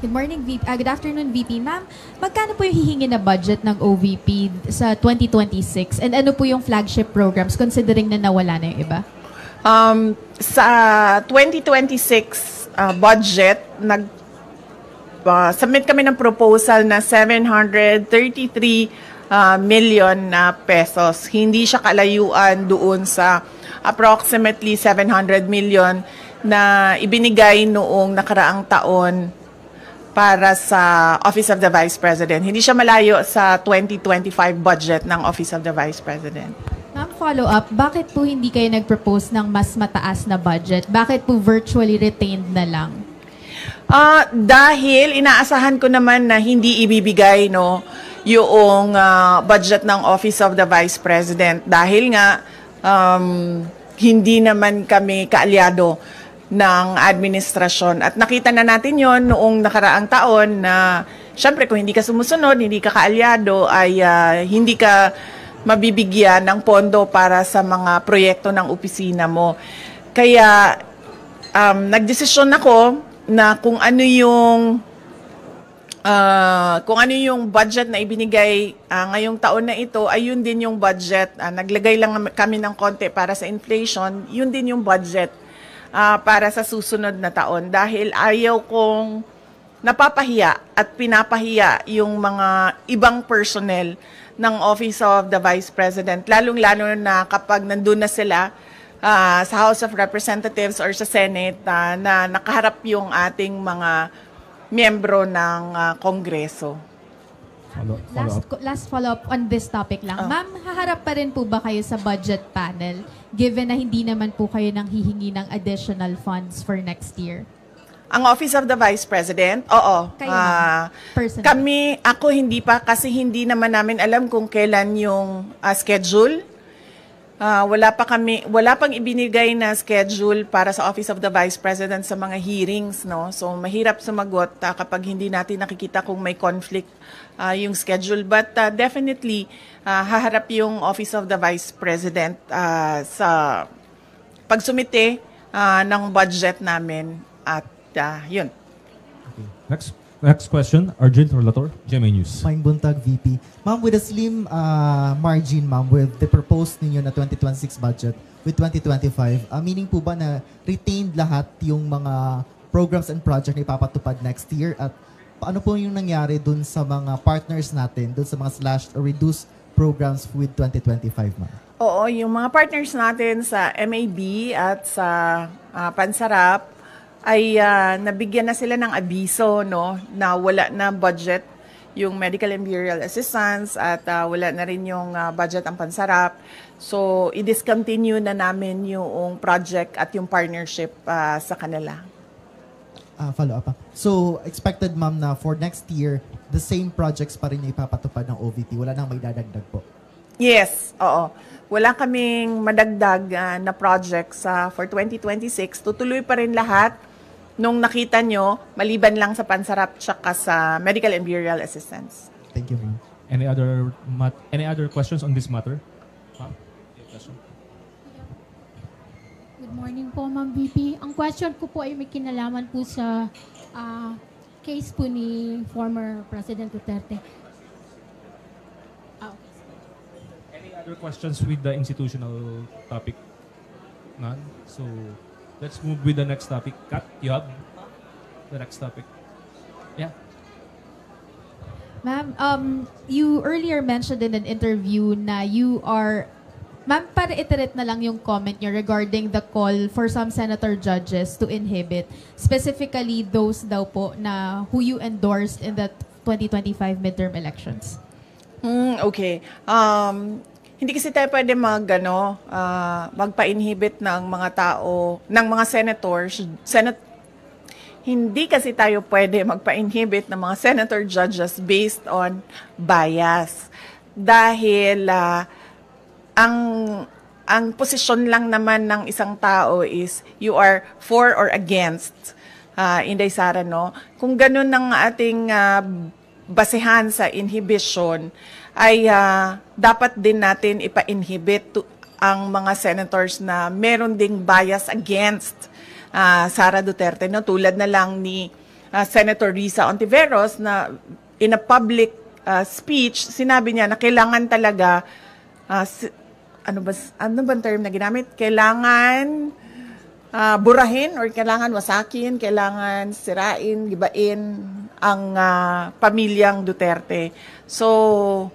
Good morning, VP. Good afternoon, VP. Ma'am, magkano po yung hihingi na budget ng OVP sa 2026? And ano po yung flagship programs considering na nawala na yung iba? Sa 2026 budget, submit kami ng proposal na 733 million na pesos. Hindi siya kalayuan doon sa approximately 700 million na ibinigay noong nakaraang taon para sa Office of the Vice President. Hindi siya malayo sa 2025 budget ng Office of the Vice President. Ma'am, follow-up, bakit po hindi kayo nag-propose ng mas mataas na budget? Bakit po virtually retained na lang? Dahil inaasahan ko naman na hindi ibibigay yung budget ng Office of the Vice President. Dahil nga, hindi naman kami kaalyado ng administrasyon. At nakita na natin yon noong nakaraang taon na syempre kung hindi ka sumusunod, hindi ka kaalyado, ay hindi ka mabibigyan ng pondo para sa mga proyekto ng opisina mo. Kaya nagdesisyon ako na kung ano yung budget na ibinigay ngayong taon na ito, ay yun din yung budget. Naglagay lang kami ng konti para sa inflation, yun din yung budget para sa susunod na taon. Dahil ayaw kong napapahiya at pinapahiya yung mga ibang personnel ng Office of the Vice President, lalong-lalo na kapag nandun na sila sa House of Representatives or sa Senate na nakaharap yung ating mga miyembro ng Kongreso. Last follow-up on this topic lang. Ma'am, haharap pa rin po ba kayo sa budget panel given na hindi naman po kayo nang hihingi ng additional funds for next year? Ang Office of the Vice President? Oo. Ako hindi pa kasi hindi naman namin alam kung kailan yung schedule. Wala pang ibinigay na schedule para sa Office of the Vice President sa mga hearings, no? So mahirap sumagot kapag hindi natin nakikita kung may conflict yung schedule, but definitely haharap yung Office of the Vice President sa pagsumite ng budget namin at yun. Okay. Next question, Arjun Relator, GMA News. Maing buntag, VP. Ma'am, with a slim margin, ma'am, with the proposed ninyo na 2026 budget with 2025, meaning po ba na retained lahat yung mga programs and project na ipapatupad next year? At paano po yung nangyari dun sa mga partners natin, dun sa mga slashed or reduced programs with 2025, ma'am? Oo, yung mga partners natin sa MAB at sa Pansarap, ay nabigyan na sila ng abiso, no, na wala na budget yung medical and burial assistance at wala na rin yung budget ang Pansarap. So, i-discontinue na namin yung project at yung partnership sa kanila. Follow up. So, expected, ma'am, na for next year, the same projects pa rin yung ipapatupad ng OVP? Wala nang may dadagdag po? Yes, oo. Wala kaming madagdag na projects for 2026. Tutuloy pa rin lahat nung nakita nyo, maliban lang sa Pansarap tsaka sa medical and burial assistance. Thank you, ma'am. Any other questions on this matter? Good morning po, Ma'am VP. Ang question ko po ay may kinalaman po sa case po ni former President Duterte. Any other questions with the institutional topic? None? So, let's move with the next topic. Kat, you have the next topic. Yeah. Ma'am, you earlier mentioned in an interview na you are... Ma'am, para iterate na lang yung comment nyo regarding the call for some senator judges to inhibit, specifically those daw po na who you endorsed in the 2025 midterm elections. Okay. Hindi kasi tayo pwede magpa-inhibit ng mga tao, ng mga senators. Hindi kasi tayo pwede magpa-inhibit ng mga senator judges based on bias. Dahil ang posisyon lang naman ng isang tao is you are for or against. Inday Sara, no? Kung ganun ang ating basehan sa inhibition, ay dapat din natin ipa-inhibit ang mga senators na meron ding bias against Sara Duterte, no? Tulad na lang ni Senator Risa Ontiveros na in a public speech, sinabi niya na kailangan talaga, ano ba term na ginamit? Kailangan burahin or kailangan wasakin, kailangan sirain, gibain ang pamilyang Duterte. So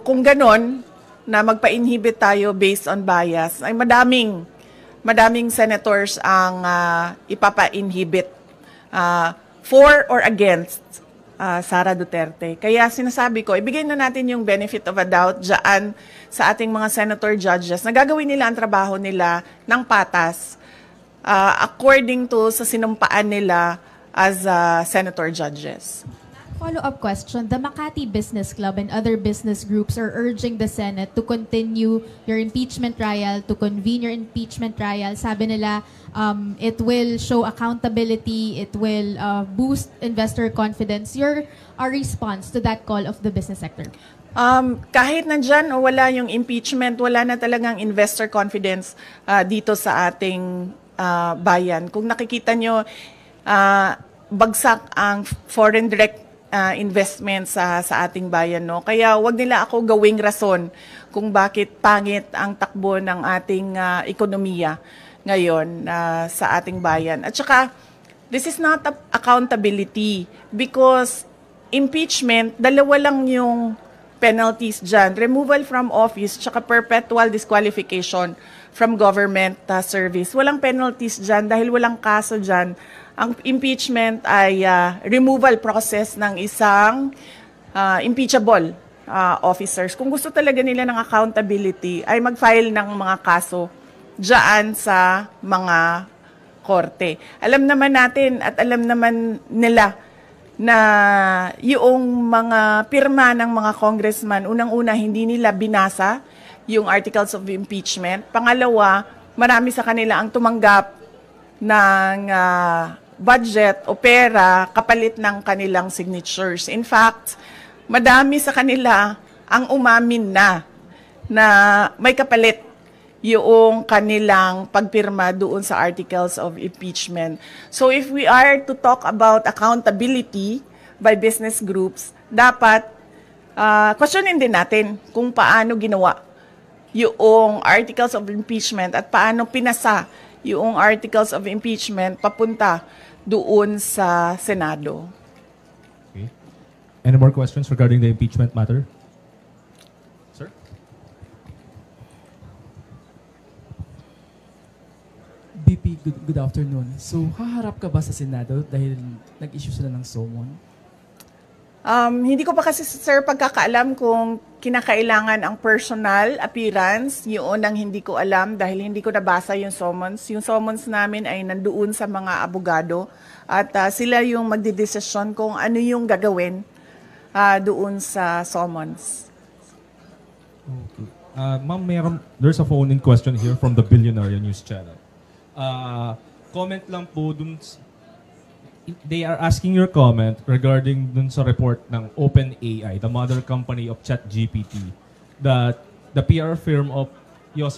kung ganon, na magpa-inhibit tayo based on bias, ay madaming senators ang ipapa-inhibit for or against Sara Duterte. Kaya sinasabi ko, ibigay na natin yung benefit of a doubt dyan sa ating mga senator judges na gagawin nila ang trabaho nila ng patas according to sa sinumpaan nila as senator judges. Follow-up question. The Makati Business Club and other business groups are urging the Senate to continue your impeachment trial, to convene your impeachment trial. Sabi nila, it will show accountability, it will boost investor confidence. Your response to that call of the business sector? Kahit nandyan o wala yung impeachment, wala na talagang investor confidence dito sa ating bayan. Kung nakikita nyo, bagsak ang foreign direct investment sa ating bayan, no? Kaya wag nila ako gawing rason kung bakit pangit ang takbo ng ating ekonomiya ngayon sa ating bayan. At saka, this is not accountability because impeachment, dalawa lang yung penalties dyan. Removal from office, tsaka perpetual disqualification from government service. Walang penalties dyan dahil walang kaso dyan. Ang impeachment ay removal process ng isang impeachable officers. Kung gusto talaga nila ng accountability, ay mag-file ng mga kaso dyan sa mga korte. Alam naman natin at alam naman nila na yung mga pirma ng mga congressman, unang-una hindi nila binasa yung articles of impeachment. Pangalawa, marami sa kanila ang tumanggap ng budget o pera kapalit ng kanilang signatures. In fact, madami sa kanila ang umamin na may kapalit yung kanilang pagpirma doon sa articles of impeachment. So if we are to talk about accountability by business groups, dapat questionin din natin kung paano ginawa yung articles of impeachment at paano pinasa yung articles of impeachment papunta doon sa Senado. Okay. Any more questions regarding the impeachment matter? Sir? BP, good afternoon. So, haharap ka ba sa Senado dahil nag-issue sila ng summon? Hindi ko pa kasi, sir, pagkakaalam kung kinakailangan ang personal appearance. Yun ang hindi ko alam dahil hindi ko nabasa yung summons. Yung summons namin ay nandoon sa mga abogado at sila yung magdidesisyon kung ano yung gagawin doon sa summons. Okay. Ma'am, there's a phone-in question here from the Billionaire News Channel. Comment lang po dun. They are asking your comment regarding dun sa report ng OpenAI, the mother company of ChatGPT, that the PR firm of the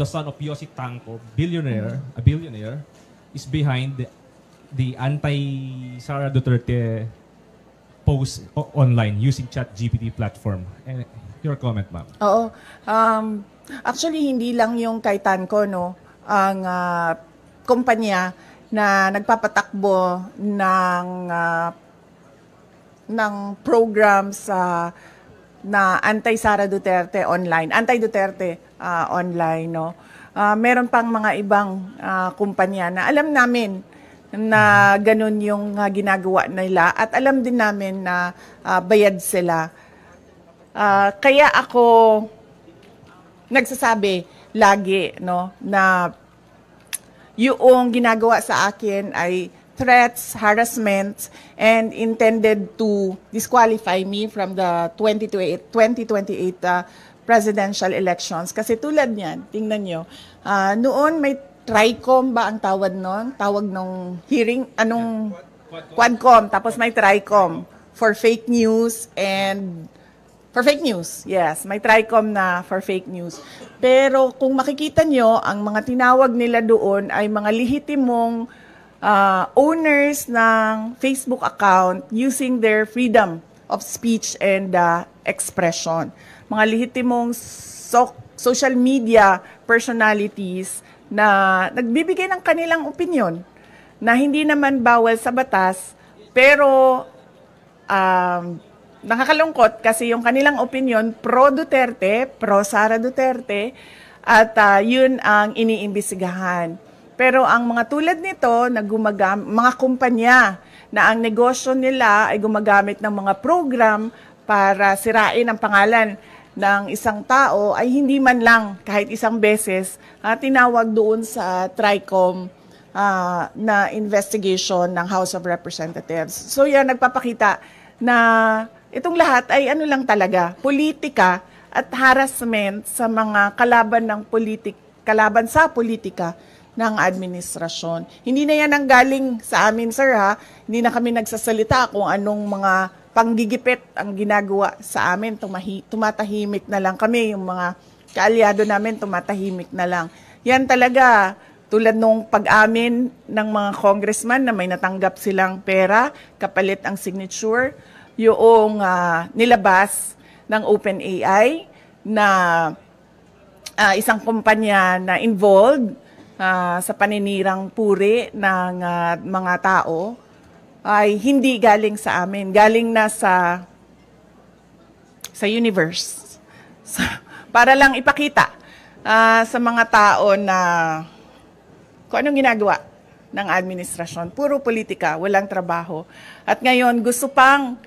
son of Yossi Tanco, a billionaire, is behind the anti-Sara Duterte post online using ChatGPT platform. And your comment, ma'am. Oo. Actually, hindi lang yung kay Tanco, no? Ang kumpanya na nagpapatakbo ng programs na anti-Sara Duterte online, anti-Duterte online, no? Meron pang mga ibang kumpanya na alam namin na ganun yung ginagawa nila at alam din namin na bayad sila. Kaya ako nagsasabi lagi, no, na yung ginagawa sa akin ay threats, harassment, and intended to disqualify me from the 2028 presidential elections. Kasi tulad niyan, tingnan nyo, noon may TRICOM ba ang tawag noon? Tawag nung hearing, Quadcom, tapos may TRICOM for fake news and For fake news, yes. May TRICOM na for fake news. Pero kung makikita nyo, ang mga tinawag nila doon ay mga lehitimong owners ng Facebook account using their freedom of speech and expression. Mga lehitimong social media personalities na nagbibigay ng kanilang opinion na hindi naman bawal sa batas, pero nakakalungkot kasi yung kanilang opinion pro-Duterte, pro-Sara Duterte, at yun ang iniimbestigahan. Pero ang mga tulad nito, na mga kumpanya na ang negosyo nila ay gumagamit ng mga program para sirain ang pangalan ng isang tao, ay hindi man lang kahit isang beses tinawag doon sa TRICOM na investigation ng House of Representatives. So yan, nagpapakita na itong lahat ay ano lang talaga, politika at harassment sa mga kalaban sa politika ng administrasyon. Hindi na yan ang galing sa amin, sir, ha? Hindi na kami nagsasalita kung anong mga panggigipit ang ginagawa sa amin. Tumatahimik na lang kami, yung mga kaalyado namin tumatahimik na lang. Yan talaga, tulad nung pag-amin ng mga congressman na may natanggap silang pera, kapalit ang signature, yung nilabas ng OpenAI na isang kumpanya na involved sa paninirang puri ng mga tao, ay hindi galing sa amin. Galing na sa universe. Para lang ipakita sa mga tao na kung anong ginagawa ng administrasyon. Puro politika, walang trabaho. At ngayon, gusto pang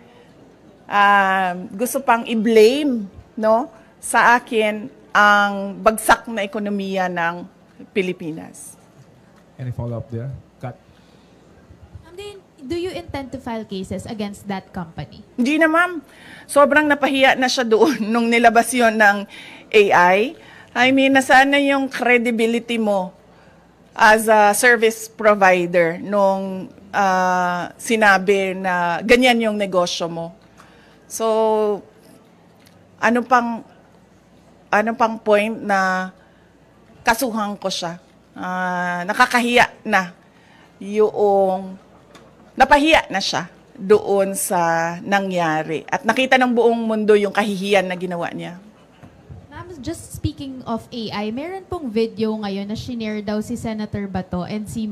i-blame, no, sa akin ang bagsak na ekonomiya ng Pilipinas. Any follow-up there? Kat? Do you intend to file cases against that company? Hindi na, ma'am. Sobrang napahiya na siya doon nung nilabas yon ng AI. I mean, nasaan na yung credibility mo as a service provider nung sinabi na ganyan yung negosyo mo. So, ano pang point na kasuhan ko siya? Nakakahiya na yung napahiya na siya doon sa nangyari. At nakita ng buong mundo yung kahihiyan na ginawa niya. Ma'am, just speaking of AI, meron pong video ngayon na shinare daw si Senator Bato and si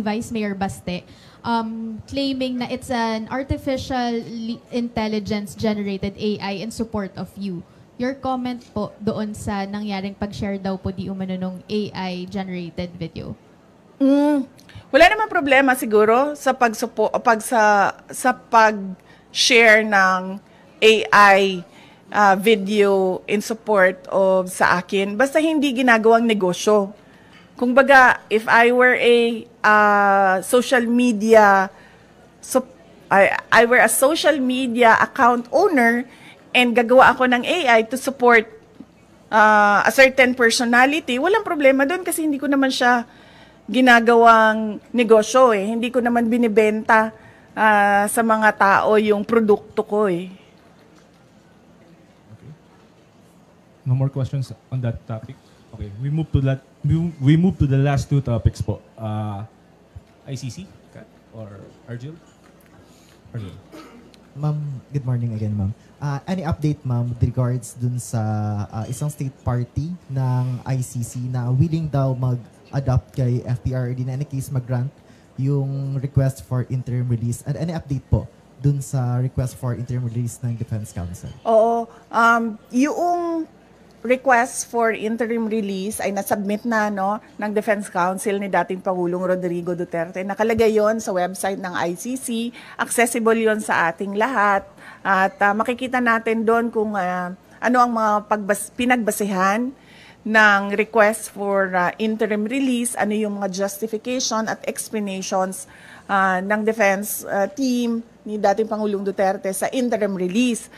Vice Mayor Baste, claiming na it's an artificial intelligence generated AI in support of you. Your comment po doon sa nangyaring pag-share daw po di umano nung AI generated video. Wala naman problema siguro sa pag-share ng AI video in support of sa akin, basta hindi ginagawang negosyo. Kung baga, if I were a social media account owner and gagawa ako ng AI to support a certain personality, walang problema doon kasi hindi ko naman siya ginagawang negosyo eh. Hindi ko naman binibenta sa mga tao yung produkto ko eh. Okay. No more questions on that topic. Okay, we move to the last two topics po. ICC, Kat, or Arjil? Arjil. Ma'am, good morning again, ma'am. Any update, ma'am, with regards dun sa isang state party ng ICC na willing daw mag-adopt kay FPRD na any case mag-grant yung request for interim release? And any update po dun sa request for interim release ng Defense Council? Oo. Yung request for interim release ay nasubmit na ng Defense Council ni dating Pangulong Rodrigo Duterte. Nakalagay yon sa website ng ICC. Accessible yon sa ating lahat. At makikita natin doon kung ano ang mga pinagbasehan ng request for interim release, ano yung mga justification at explanations ng defense team ni dating Pangulong Duterte sa interim release.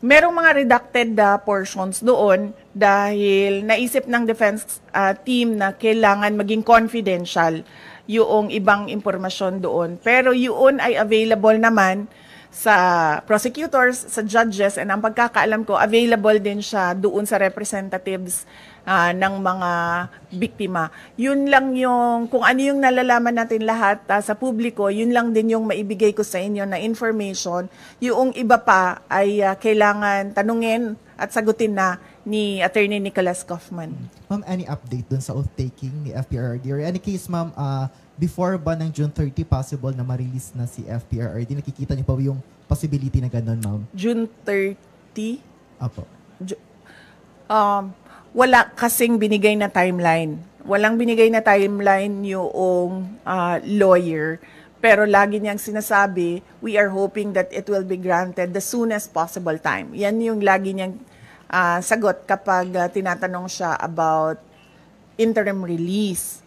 Merong mga redacted portions doon dahil naisip ng defense team na kailangan maging confidential yung ibang impormasyon doon. Pero yun ay available naman sa prosecutors, sa judges, and ang pagkakaalam ko, available din siya doon sa representatives ng mga biktima. Yun lang yung, kung ano yung nalalaman natin lahat sa publiko, yun lang din yung maibigay ko sa inyo na information. Yung iba pa ay kailangan tanungin at sagutin na ni Attorney Nicholas Kaufman. Ma'am, any update dun sa oath-taking ni FPRRD? Or any case, ma'am, before ba ng June 30 possible na ma-release na si FPRRD? Nakikita niyo pa yung possibility na ganun, ma'am? June 30? Apo. Wala kasing binigay na timeline. Walang binigay na timeline yung lawyer. Pero lagi niyang sinasabi, we are hoping that it will be granted the soonest possible time. Yan yung lagi niyang sagot kapag tinatanong siya about interim release.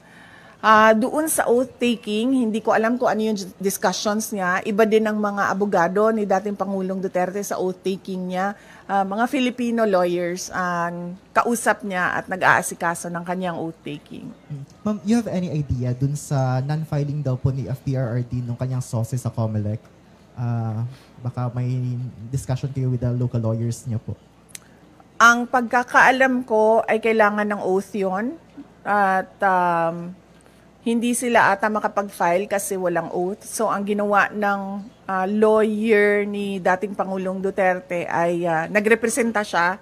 Doon sa oath-taking, hindi ko alam kung ano yung discussions niya. Iba din ang mga abogado ni dating Pangulong Duterte sa oath-taking niya. Mga Filipino lawyers ang kausap niya at nag-aasikaso ng kanyang oath-taking. Ma'am, you have any idea dun sa non-filing daw po ni FPRRD nung kanyang sources sa COMELEC? Baka may discussion kayo with the local lawyers niya po. Ang pagkakaalam ko ay kailangan ng oath yun. At hindi sila ata makapag-file kasi walang oath. So ang ginawa ng lawyer ni dating Pangulong Duterte ay nagrepresenta siya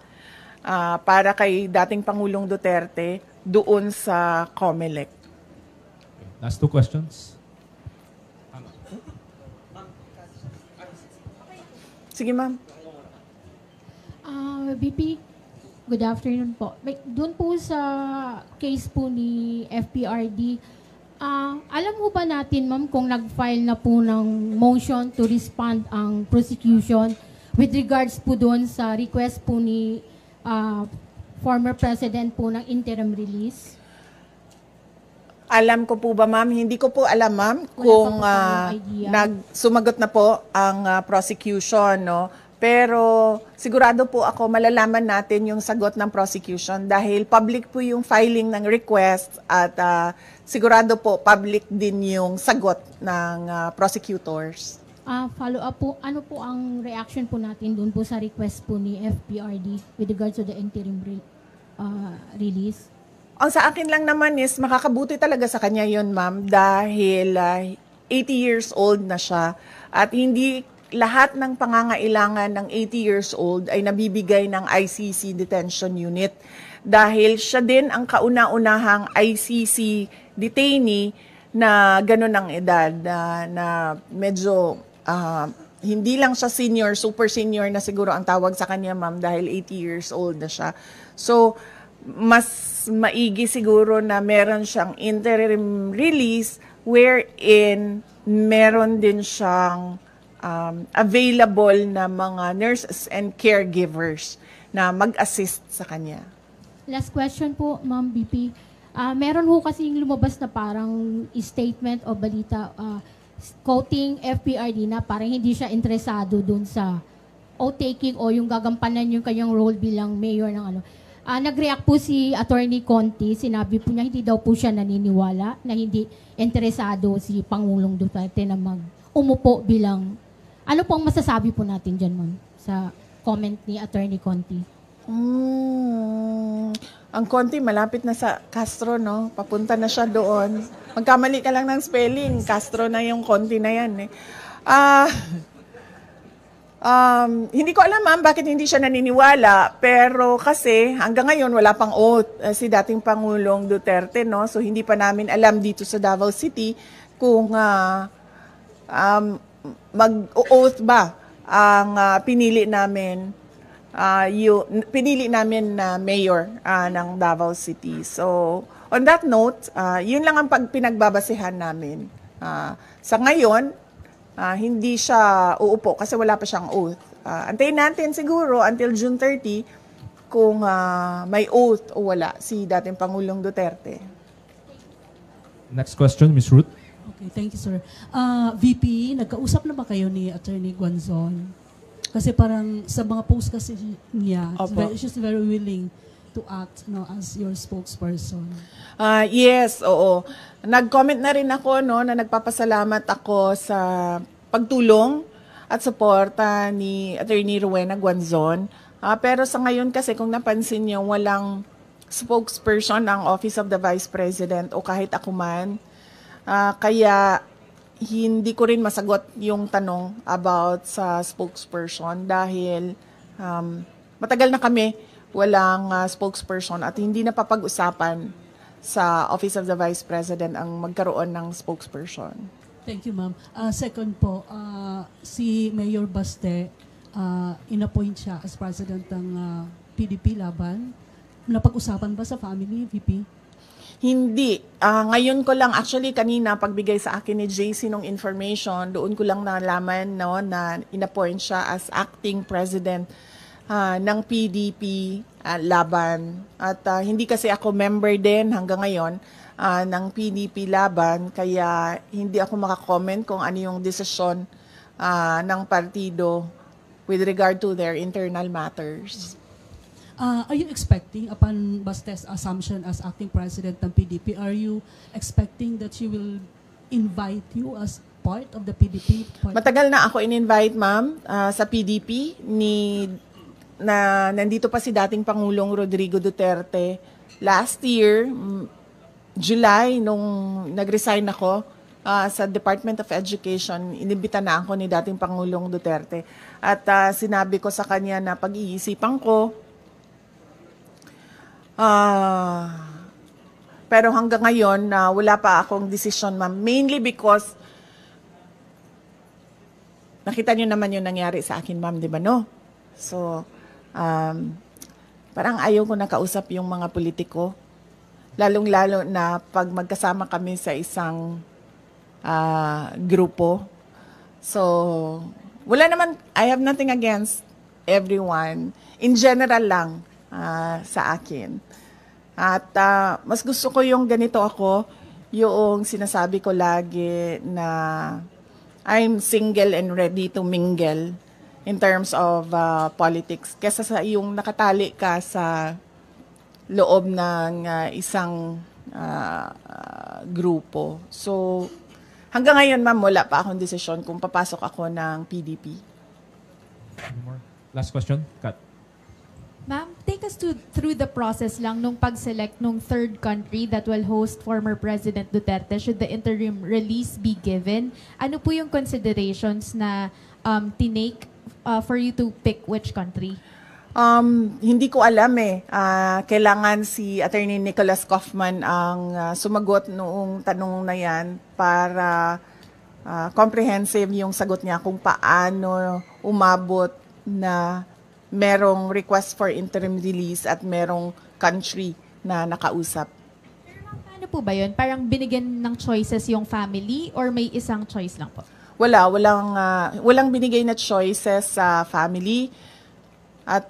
para kay dating Pangulong Duterte doon sa COMELEC. Last two questions. Sige, ma'am. BP, good afternoon po. Doon po sa case po ni FPRD, alam mo ba natin, ma'am, kung nag-file na po ng motion to respond ang prosecution with regards po doon sa request po ni former president po ng interim release? Alam ko po ba, ma'am? Hindi ko po alam, ma'am, kung sumagot na po ang prosecution, no? Pero sigurado po ako malalaman natin yung sagot ng prosecution dahil public po yung filing ng request at sigurado po public din yung sagot ng prosecutors. Follow up po, ano po ang reaction po natin doon po sa request po ni FPRD with regards to the interim release? Ang sa akin lang naman is makakabuti talaga sa kanya yun, ma'am, dahil 80 years old na siya at hindi lahat ng pangangailangan ng 80 years old ay nabibigay ng ICC detention unit dahil siya din ang kauna-unahang ICC detainee na ganun ang edad na medyo hindi lang siya senior, super senior na siguro ang tawag sa kanya, ma'am, dahil 80 years old na siya. So, mas maigi siguro na meron siyang interim release wherein meron din siyang available na mga nurses and caregivers na mag-assist sa kanya. Last question po, Ma'am BP. Meron ho kasing lumabas na parang statement o balita quoting FPRD na parang hindi siya interesado dun sa oath-taking o yung gagampanan yung kanyang role bilang mayor ng ano. Nag-react po si Attorney Conti, sinabi po niya hindi daw po siya naniniwala na hindi interesado si Pangulong Duterte na umupo bilang. Ano po ang masasabi po natin dyan, ma'am, sa comment ni Attorney Conti? Ang Conti, malapit na sa Castro, no? Papunta na siya doon. Magkamali ka lang ng spelling, Castro na yung Conti na yan, eh. Hindi ko alam, ma'am, bakit hindi siya naniniwala, pero kasi hanggang ngayon wala pang oath si dating Pangulong Duterte, no? So hindi pa namin alam dito sa Davao City kung mag-oath ba ang pinili namin na mayor ng Davao City. So, on that note, yun lang ang pinagbabasehan namin. Sa ngayon, hindi siya uupo kasi wala pa siyang oath. Antayin natin siguro until June 30 kung may oath o wala si dating Pangulong Duterte. Next question, Ms. Ruth. Okay, thank you, sir. VP, nagkausap na ba kayo ni Attorney Guanzon? Kasi parang sa mga post kasi niya, she's very willing to act as your spokesperson. Yes, oo. Nag-comment na rin ako, no, na nagpapasalamat ako sa pagtulong at suporta ni Attorney Rowena Guanzon. Pero sa ngayon kasi kung napansin niyo, walang spokesperson ang Office of the Vice President o kahit ako man. Kaya hindi ko rin masagot yung tanong about sa spokesperson dahil matagal na kami walang spokesperson at hindi na papag-usapan sa Office of the Vice President ang magkaroon ng spokesperson. Thank you, ma'am. Second po, si Mayor Baste, inappoint siya as president ng PDP Laban. Napag-usapan ba sa family, VP? Hindi. Ngayon ko lang, actually kanina pagbigay sa akin ni JC ng information, doon ko lang nalaman na inappoint siya as acting president ng PDP Laban. At hindi kasi ako member din hanggang ngayon ng PDP Laban, kaya hindi ako makakomment kung ano yung desisyon ng partido with regard to their internal matters. Are you expecting, upon Baste's assumption as acting president ng PDP, are you expecting that she will invite you as part of the PDP? Matagal na ako in-invite, ma'am, sa PDP na nandito pa si dating Pangulong Rodrigo Duterte. Last year, July, nung nag-resign ako sa Department of Education, inimbita na ako ni dating Pangulong Duterte. At sinabi ko sa kanya na pag-iisipan ko. Pero hanggang ngayon, wala pa akong decision, ma'am. Mainly because nakita niyo naman yung nangyari sa akin, ma'am, di ba, no? So, parang ayaw ko nakausap yung mga politiko. Lalong-lalo na pag magkasama kami sa isang grupo. So, wala naman, I have nothing against everyone. In general lang sa akin. At mas gusto ko yung ganito ako, yung sinasabi ko lagi na I'm single and ready to mingle in terms of politics. Kesa sa yung nakatali ka sa loob ng isang grupo. So, hanggang ngayon, ma'am, wala pa akong desisyon kung papasok ako ng PDP. Last question, Kat. Ma'am, take us through the process lang nung pag-select nung third country that will host former President Duterte should the interim release be given. Ano po yung considerations na tinake for you to pick which country? Hindi ko alam eh. Kailangan si Attorney Nicholas Kaufman ang sumagot noong tanong na yan para comprehensive yung sagot niya kung paano umabot na merong request for interim release at merong country na nakausap. Pero paano po ba yun? Parang binigyan ng choices yung family or may isang choice lang po? Walang binigay na choices sa family at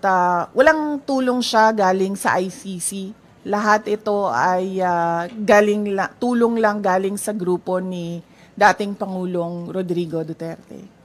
walang tulong siya galing sa ICC. Lahat ito ay tulong lang galing sa grupo ni dating Pangulong Rodrigo Duterte.